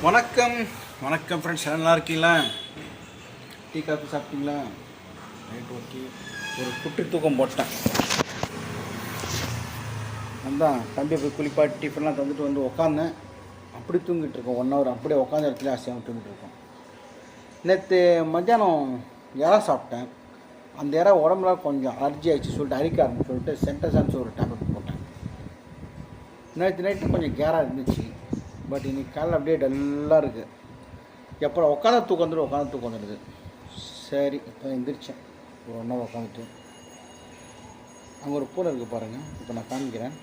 வணக்கம் வணக்கம் ஃப்ரெண்ட்ஸ், நல்லா இருக்கீங்களா? டீ காஃபி சாப்பிட்டீங்களா? Right, okay. ஒரு குட்டி தூக்கம் போட்டேன். அதான் தம்பி போய் குளிப்பாட்டி டிஃபன்லாம் தந்துட்டு வந்து உட்காந்தேன். அப்படி தூங்கிட்டு இருக்கோம். 1 ஹவர் அப்படியே உட்காந்த இடத்துல அசையாமல் தூங்கிட்டு இருக்கோம். நேற்று மத்தியானம் இறா சாப்பிட்டேன். அந்த இறா உடம்புல கொஞ்சம் அலர்ஜி ஆகிடுச்சு சொல்லிட்டு அரிக்காருன்னு சொல்லிட்டு சென்டர்ஸான்னு ஒரு டேப்லெட் போட்டேன். நேற்று நைட்டு கொஞ்சம் கேராக இருந்துச்சு. பட் இன்றைக்கி காலையில் அப்படியே டல்லாக இருக்குது. எப்போ உட்காந்து தூக்கம் வந்துடுது. சரி, இப்போ எந்திரிச்சேன். ஒரு 1 ஹவர் உட்காந்துட்டு அங்கே ஒரு பூனை இருக்குது பாருங்கள். இப்போ நான் காமிக்கிறேன்.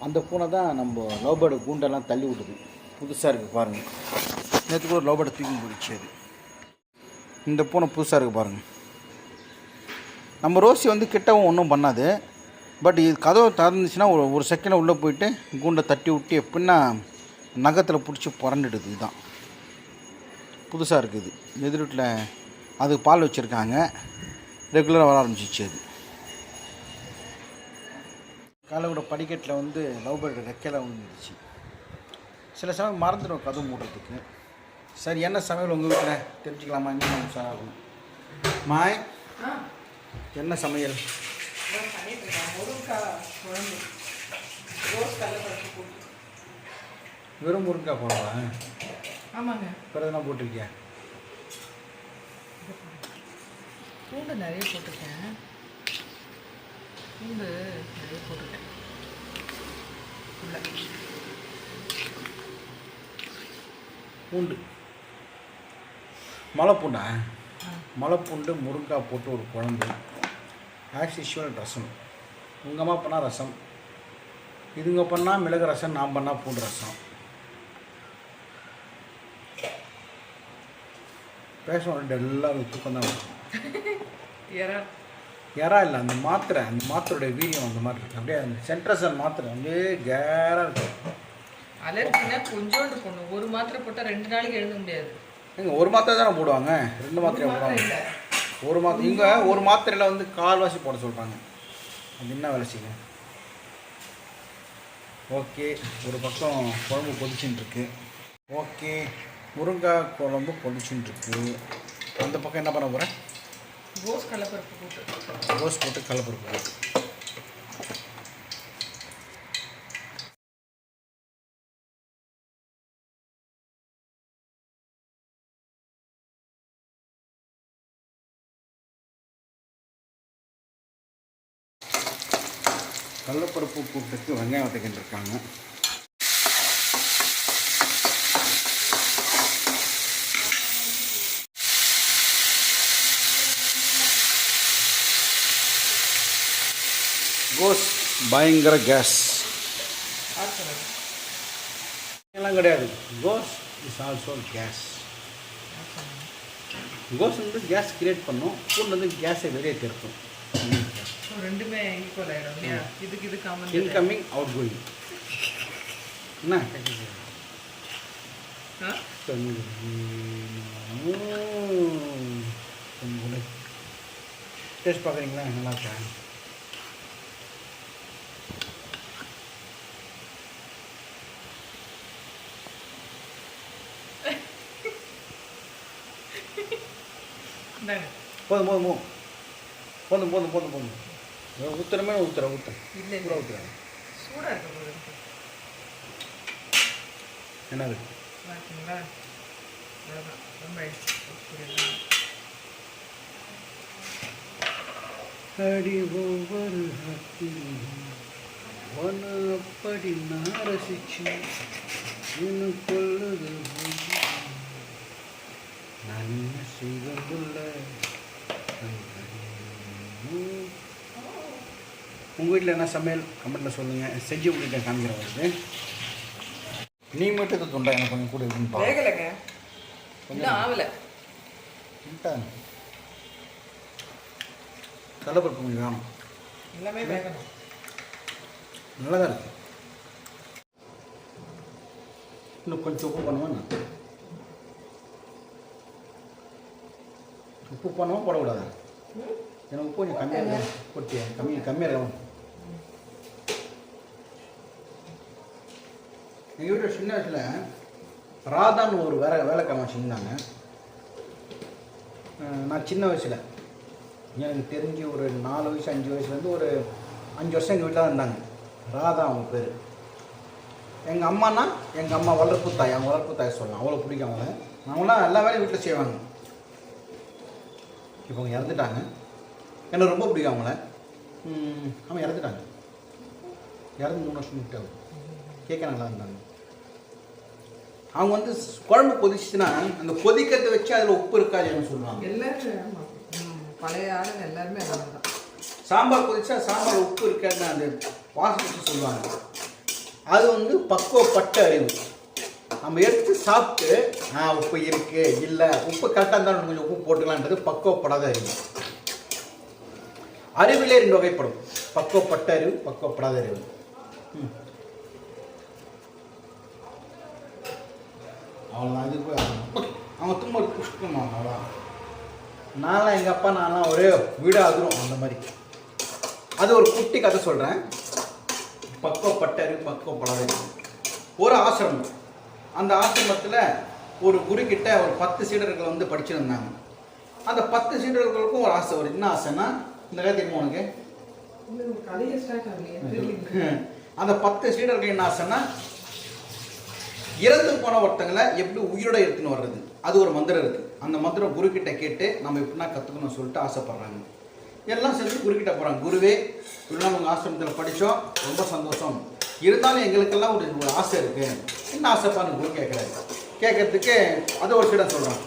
அந்த பூனை தான் நம்ம லவ் பேர்டு கூண்டெல்லாம் தள்ளி விடுது. புதுசாக இருக்குது பாருங்கள். நேற்று கூட லவ் பேர்டு தூக்கி போயிடுச்சு. அது இந்த பூனை புதுசாக இருக்குது பாருங்கள். நம்ம ரோசி வந்து கிட்டவும் ஒன்றும் பண்ணாது. பட் இது கதவை திறந்துச்சுன்னா ஒரு செகண்ட் உள்ளே போயிட்டு கூண்டை தட்டி விட்டு எப்படின்னா நகத்தில் பிடிச்சி புரண்டுடுது. இதுதான் புதுசாக இருக்குது. எதிர் வீட்டில் அதுக்கு பால் வச்சுருக்காங்க. ரெகுலராக வர ஆரம்பிச்சிச்சு. அது காலையோட படிக்கட்டில் வந்து லவ் பேர்டு ரெக்கையில் வந்துடுச்சு. சில சமயம் மறந்துடும் கதவு மூடுறதுக்கு. சரி, என்ன சமையல் உங்கள் வீட்டில் தெரிஞ்சுக்கலாமா? இன்னும் சார் ஆகும். மாய், என்ன சமையல்? வெறும் முருங்கைக்காய் போடுவா? ஆமாங்க. பிறகு என்ன போட்டிருக்கியா? பூண்டு நிறைய போட்டிருக்கேன். பூண்டு மலைப்பூண்டா? மலைப்பூண்டு முருங்கைக்காய் போட்டு ஒரு குழம்பு. ஆஸ் யூஷுவல் ரசம். உங்கள் அம்மா பண்ணால் ரசம், இதுங்க பண்ணால் மிளகு ரசம், நான் பண்ணால் பூண்டு ரசம். பேசணும் எல்லாரும் தூக்கம் தான். யாரா இல்லை, அந்த மாத்திரையோடைய வீரியம் அந்த மாதிரி இருக்குது. அப்படியே அந்த சென்ட்ரஸன் மாத்திரை அப்படியே கேராக இருக்குது. அலர்ஜினா கொஞ்சோண்டு போடணும். ஒரு மாத்திரை போட்டால் 2 நாளைக்கு எழுத முடியாது. எங்க ஒரு மாத்திரை தானே போடுவாங்க, 2 மாத்திரையாக போடுவாங்க. ஒரு மாத்திரை இங்கே ஒரு மாத்திரையில் வந்து கால்வாசி போட சொல்கிறாங்க. அது என்ன வேலை செய்யும்? ஓகே, ஒரு பக்கம் குழம்பு கொதிச்சுன்னு இருக்கு. ஓகே, முருங்காய் குழம்பு கொதிச்சுன்னு இருக்கு. அந்த பக்கம் என்ன பண்ண போகிறேன்? கோஸ் கடலைப்பருப்பு போட்டு கடலைப்பருப்பு போட்டு. கடலைப்பருப்பு கூட்டுக்கு வெங்காயம் வதக்கிட்டு இருக்காங்க. கோஸ் பயங்கர கேஸ் எல்லாம் கிடையாது. கோஸ் இஸ் ஆல்சோ கேஸ். கோஸ் வந்து கேஸ் கிரியேட் பண்ணும், பூண்டு வந்து கேஸை வெளியே திருப்பும். ரெண்டுமே ஈக்குவல் ஆகிடும் இல்லையா? இதுக்கு காமன். Incoming out going. என்ன டேஸ்ட் பார்க்குறீங்களா? நல்லா இருக்கா? போதும் ஊற்றுறமே ஊற்றுறேன். இல்லை கூட ஊற்றுறேன். சூடாக இருக்க போது என்னது? பார்த்தீங்களா? அவ்வளோதான், ரொம்ப அடி ஒவ்வொரு அப்படி நான் ரசிச்சு இன்னும் கொள்ளுது. நான் என்ன செய்வதுள்ள. உங்கள் வீட்டில் என்ன சமையல் கமெண்ட்டில் சொல்லுங்கள். செஞ்சு உங்களுக்கு காமிக்கிற வருது. நீ மட்டும் இதை துண்டா எனக்கு கொஞ்சம் கூட இருக்குன்னு வேகலைங்க, கொஞ்சம் ஆகலை. கடலைப்பருப்பு கொஞ்சம் வேணும். எல்லாமே வேகணும். நல்லா தான் இருக்குது. இன்னும் கொஞ்சம் உப்பு பண்ணுவேன். உப்பு பண்ணுவோம் போடக்கூடாது. எனக்கு உப்பு கொஞ்சம் கம்மியாக போட்டியா? கம்மியாக இருக்கணும். எங்கள் வீட்டில் சின்ன வயசில் ராதான்னு ஒரு வேலைக்காரன் வச்சுருந்தாங்க. நான் சின்ன வயசில் எனக்கு தெரிஞ்சு ஒரு 4 வயசு 5 வயசுலேருந்து ஒரு 5 வருஷம் எங்கள் வீட்டில் தான் இருந்தாங்க. ராதா அவங்க பேர். எங்கள் அம்மானா எங்கள் அம்மா வளர்ப்பு தாய், அவங்க வளர்ப்பு தாய் சொல்லலாம். அவ்வளோ பிடிக்கும் அவங்கள. அவங்களாம் எல்லா வேலையும் வீட்டில் செய்வாங்க. இப்போ அவங்க இறந்துட்டாங்க. எனக்கு ரொம்ப பிடிக்கும் அவங்கள. அவங்க இறந்துட்டாங்க. இறந்து 3 வருஷம் கிட்ட கேட்க நல்லா இருந்தாங்க. அவங்க வந்து குழம்பு கொதிச்சுன்னா அந்த கொதிக்கிறத வச்சு அதில் உப்பு இருக்காதுன்னு சொல்லுவாங்க. எல்லாரும் பழைய ஆளுங்க எல்லாருமே தான். சாம்பார் கொதிச்சா சாம்பார் உப்பு இருக்காதுன்னு அந்த வாசனை சொல்லுவாங்க. அது வந்து பக்குவப்பட்ட அறிவு. நம்ம எடுத்து சாப்பிட்டு உப்பு இருக்கு இல்லை உப்பு கரெக்டாக இருந்தாலும் கொஞ்சம் உப்பு போட்டுக்கலான்றது பக்குவப்படாத அறிவு. அறிவிலே 2 வகைப்படும். பக்குவப்பட்ட அறிவு, பக்குவப்படாத அறிவு. அவ்வளோதான். இது அவங்க தும்ப புஷ்கமா அவ்வளோதான். நான்லாம் எங்கள் அப்பா நான்லாம் ஒரே வீடாக ஆகுறோம் அந்த மாதிரி. அது ஒரு குட்டி கதை சொல்கிறேன். பக்குவப்பட்ட அறிவு, பக்குவப்படாத அறிவு. ஒரு ஆசிரமம். அந்த ஆசிரமத்தில் ஒரு குருக்கிட்ட ஒரு 10 சீடர்கள் வந்து படிச்சுருந்தாங்க. அந்த 10 சீடர்களுக்கும் ஒரு ஆசை. ஒரு என்ன ஆசைன்னா, இந்த கதை தெரியுமா உனக்கு? அந்த 10 சீடர்கள் என்ன ஆசைன்னா, இறந்து போன ஒருத்தங்களை எப்படி உயிரோட எடுத்துன்னு வர்றது. அது ஒரு மந்திரம் இருக்குது. அந்த மந்திரம் குருக்கிட்ட கேட்டு நம்ம எப்படின்னா கற்றுக்கணும்னு சொல்லிட்டு ஆசைப்படுறாங்க. எல்லாம் சேர்ந்து குருக்கிட்ட போகிறாங்க. குருவே, இப்படிலாம் உங்கள் ஆசிரமத்தில் படித்தோம், ரொம்ப சந்தோஷம். இருந்தாலும் எங்களுக்கெல்லாம் ஒரு ஆசை இருக்குது. என்ன ஆசைப்பான்னு குரு கேட்குறாரு. கேட்கறதுக்கு அதை ஒரு சீடம் சொல்கிறாங்க.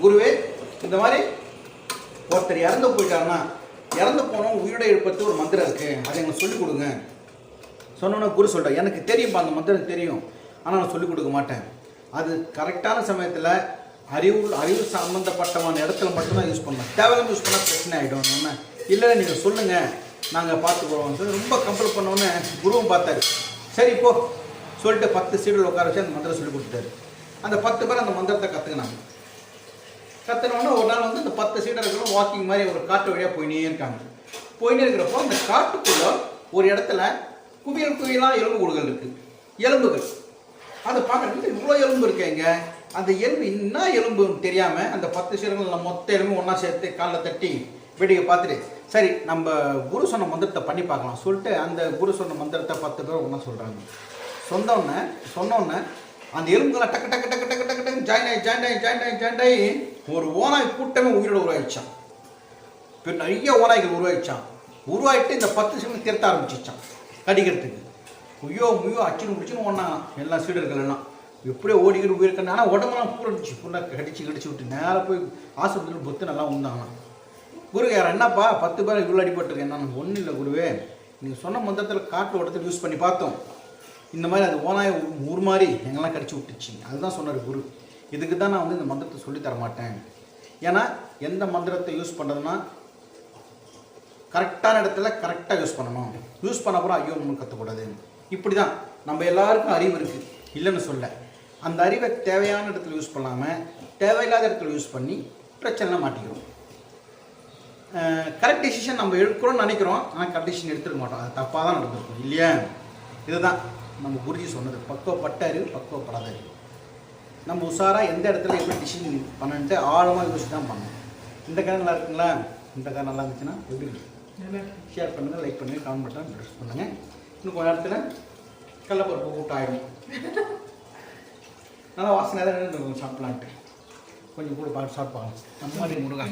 குருவே, இந்த மாதிரி ஒருத்தர் இறந்து போயிட்டாருன்னா, இறந்து போனோம் உயிரோட எழுப்பத்து ஒரு மந்திரம் இருக்குது, அதை எங்களுக்கு சொல்லிக் கொடுங்க. சொன்னோன்னா குரு சொல்கிறேன், எனக்கு தெரியும்ப்பா, அந்த மந்திரம் தெரியும், ஆனால் நான் சொல்லிக் கொடுக்க மாட்டேன். அது கரெக்டான சமயத்தில் அறிவு சம்மந்தப்பட்டமான இடத்துல மட்டும்தான் யூஸ் பண்ணலாம். தேவையில்லாமல் யூஸ் பண்ணால் பிரச்சனை ஆகிடும். என்ன இல்லை நீங்கள் சொல்லுங்கள், நாங்கள் பார்த்துக்குறோம் சொல்லி ரொம்ப கம்பல் பண்ணோன்னே குருவும் பார்த்தாரு. சரி இப்போ சொல்லிட்டு 10 சீடர்கள் உட்கார வச்சு அந்த மந்திரம் சொல்லி கொடுத்துட்டாரு. அந்த 10 பேர் அந்த மந்திரத்தை கற்றுக்கினாங்க. கற்றுனோன்னா ஒரு நாள் வந்து இந்த 10 சீடர்களும் வாக்கிங் மாதிரி ஒரு காட்டு வழியாக போயினே இருக்காங்க. போயினே இருக்கிறப்போ அந்த காட்டுக்குள்ளே ஒரு இடத்துல குவியலாக எலும்பு கூடுகள் இருக்குது. எலும்புகள் அதை பார்க்குறதுக்கு இவ்வளோ எலும்பு இருக்கேங்க. அந்த எலும்பு என்ன எலும்புன்னு தெரியாமல் அந்த 10 சீடர்கள் மொத்த எலும்பு ஒன்றா சேர்த்து காலில் தட்டி வேடிக்கை பார்த்துட்டு, சரி நம்ம குரு சொன்ன மந்திரத்தை பண்ணி பார்க்கலாம் சொல்லிட்டு அந்த குரு சொன்ன மந்திரத்தை 10 பேர் ஒன்றா சொல்கிறாங்க. சொன்னோன்னே அந்த எலும்புகளாம் டக்கு டக்கு டக்கு டக்கு டக்கு டக்கு ஜாயின் ஆகி ஒரு ஓனாய் கூட்டமே உயிரோட உருவாயிடுச்சான். இப்போ நிறைய ஓநாய்கள் உருவாயிட்டு இந்த 10 சீடர்கள் திரட்ட ஆரம்பிச்சிச்சான் கடிக்கிறதுக்கு. முய்யோ அச்சுன்னு முடிச்சுன்னு ஒன்றாங்களாம் எல்லா சீடர்கள் எல்லாம். எப்படியோ ஓடிக்கிட்டு உயிர்க்கணும். ஆனால் உடம்பெல்லாம் பூரடிச்சு ஃபுல்லாக கடிச்சு விட்டு நேராக போய் ஆஸ்பத்திரியில் பொத்து நல்லா உண்டாங்களாம். குரு யார் என்னப்பா 10 பேர் இவ்வளோ அடிபட்டுருக்கு? என்னன்னு ஒன்றும் இல்லை குருவே, நீங்கள் சொன்ன மந்திரத்தில் காட்டு ஓட்டத்தில் யூஸ் பண்ணி பார்த்தோம். இந்த மாதிரி அது ஓனாய் ஊர் மாதிரி எங்கெல்லாம் கடிச்சு விட்டுச்சு. அதுதான் சொன்னார் குரு. இதுக்கு தான் நான் வந்து இந்த மந்திரத்தை சொல்லித்தர மாட்டேன். ஏன்னா எந்த மந்திரத்தை யூஸ் பண்ணுறதுன்னா கரெக்டான இடத்துல கரெக்டாக யூஸ் பண்ணணும். யூஸ் பண்ண அப்புறம் ஐயோ ஒன்றும் கற்றுக்கூடாது. இப்படி தான் நம்ம எல்லாருக்கும் அறிவு இருக்குது, இல்லைன்னு சொல்ல. அந்த அறிவை தேவையான இடத்துல யூஸ் பண்ணாமல் தேவையில்லாத இடத்துல யூஸ் பண்ணி பிரச்சனைலாம் மாட்டிக்கிறோம். கரெக்ட் டிசிஷன் நம்ம எடுக்கிறோம்னு நினைக்கிறோம், ஆனால் கரெக்ட் டிசிஷன் எடுத்துக்க மாட்டோம். அது தப்பாக தான் நடந்திருக்கும் இல்லையா? இதுதான் நம்ம குருஜி சொன்னது, பக்குவப்பட்ட அறிவு, பக்குவப்படாத அறிவு. நம்ம உஷாராக எந்த இடத்துல எப்படி டிசிஷன் பண்ணன்ட்டு ஆழமாக யோசிச்சு தான் பண்ணணும். இந்த கதை நல்லா இருக்குங்களா? இந்த கதை நல்லா இருந்துச்சுன்னா எப்படி ஷேர் பண்ணுங்கள், லைக் பண்ணுங்கள், கமெண்ட் பண்ணுங்கள், ப்ரெஸ் பண்ணுங்கள். இன்னும் கொஞ்சம் இடத்துல கடலப்பருப்பு கூட்டம் ஆகிடும். நல்லா வாசனை தான் சாப்பிட்லான்ட்டு கொஞ்சம் கூட பார்த்து சாப்பிடுவாங்க. நம்ம மாதிரி முருகா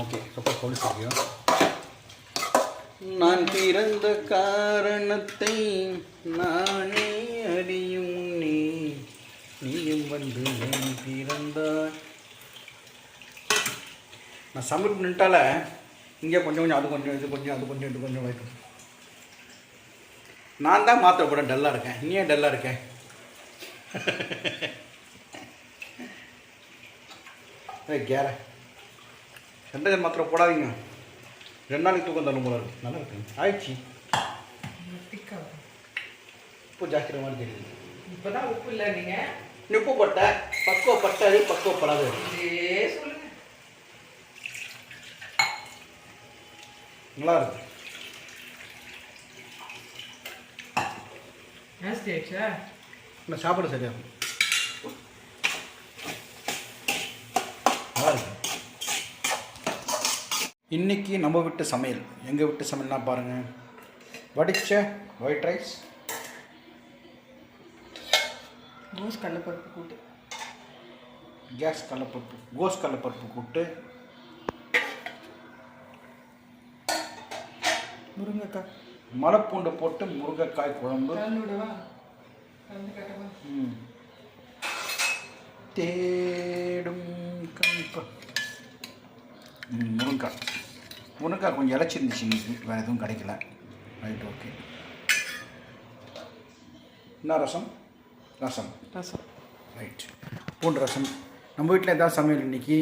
ஓகே சப்போஸ் போலீஸ் ஆகியும். நான் பிறந்த காரணத்தை நானே அறியும் நீயும் வந்து நான் பிறந்தாய். நான் சமையல் நின்ட்டால இங்கே கொஞ்சம் அது கொஞ்சம் இது கொஞ்சம் அது கொஞ்சம் இது கொஞ்சம் வைக்கும். நான் தான் மாத்திரை போட டல்லாக இருக்கேன், நீ ஏன் டல்லாக இருக்கேன்? கேர 2 மாத்திரை போடாதீங்க, 2 நாளைக்கு தூக்கம் தள்ளும் போல இருக்கு. நல்லா இருக்கு ஆயிடுச்சு. உப்பு ஜாஸ்தியாக மாதிரி தெரியுது. இப்போதான் உப்பு இல்லை, நீங்கள் உப்பு போட்ட பக்குவப்பட்டது பக்குவப்படாது சொல்லுங்க. நல்லா இருக்கு. ஜாஸ்தி ஆயிடுச்சா? இல்லை சாப்பிட சரியாகும். நல்லா இருக்கு. இன்றைக்கி நம்ம வீட்டு சமையல், எங்கள் வீட்டு சமையல்னா பாருங்கள், வடித்த ஒயிட் ரைஸ், கோஸ் கடலைப்பருப்பு கூட்டு, கோஸ் கடலைப்பருப்பு கூட்டு, முருங்கைக்காய், மலைப்பூண்டு போட்டு முருங்கைக்காய் குழம்பு, தேடும் கண்டிப்பாக முருங்கைக்காய் கொஞ்சம் இலச்சிருந்துச்சு இன்னைக்கு, வேறு எதுவும் கிடைக்கல. Right, okay. என்ன ரசம்? ரசம் ரசம். ரைட், பூண்டு ரசம். நம்ம வீட்டில் எதாவது சமையல் இன்றைக்கி